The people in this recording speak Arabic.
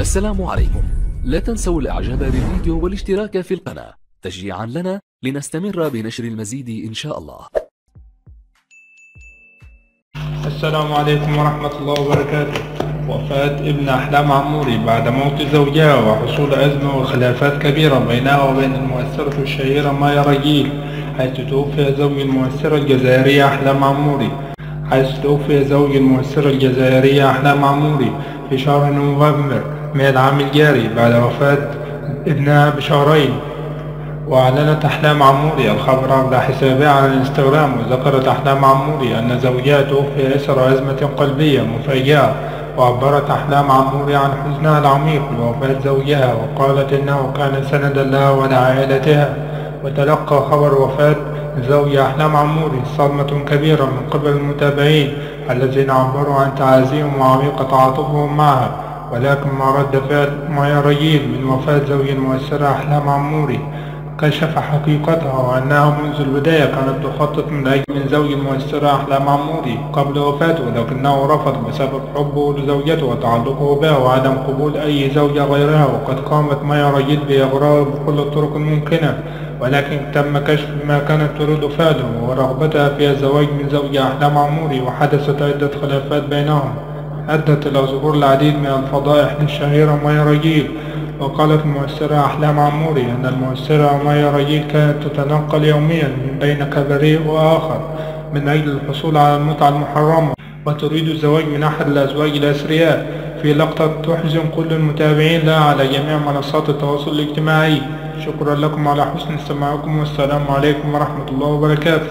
السلام عليكم. لا تنسوا الاعجاب بالفيديو والاشتراك في القناة تشجيعا لنا لنستمر بنشر المزيد ان شاء الله. السلام عليكم ورحمة الله وبركاته. وفاة ابن أحلام عموري بعد موت زوجها وحصول أزمة وخلافات كبيرة بينها وبين المؤثرة الشهيرة مايا رجيل، حيث توفي زوج المؤثرة الجزائرية أحلام عموري في شهر نوفمبر من العام الجاري بعد وفاة ابنها بشهرين. وأعلنت أحلام عموري الخبر عبر حسابها على الانستغرام، وذكرت أحلام عموري أن زوجها توفي أثر أزمة قلبية مفاجئة. وعبرت أحلام عموري عن حزنها العميق لوفاة زوجها، وقالت إنه كان سندا لها ولعائلتها. وتلقى خبر وفاة زوج أحلام عموري صدمة كبيرة من قبل المتابعين الذين عبروا عن تعازيهم وعميق تعاطفهم معها. ولكن مع رد فعل مايا رجيل من وفاة زوج المؤثرة أحلام عموري كشف حقيقتها، وأنها منذ البداية كانت تخطط من زوج المؤثرة أحلام عموري قبل وفاته، لكنه رفض بسبب حبه لزوجته وتعلقه بها وعدم قبول أي زوجة غيرها. وقد قامت مايا رجيل بإغراءه بكل الطرق الممكنة، ولكن تم كشف ما كانت تريد فعله ورغبتها في الزواج من زوج أحلام عموري، وحدثت عدة خلافات بينهم أدت إلى ظهور العديد من الفضائح للشهيرة مايا رجيل. وقالت المؤثرة أحلام عموري أن المؤثرة مايا رجيل كانت تتنقل يوميا من بين كباريه وآخر من أجل الحصول على المتعة المحرمة، وتريد الزواج من أحد الأزواج الأثرياء، في لقطة تحزن كل المتابعين لها على جميع منصات التواصل الاجتماعي. شكرا لكم على حسن استماعكم، والسلام عليكم ورحمة الله وبركاته.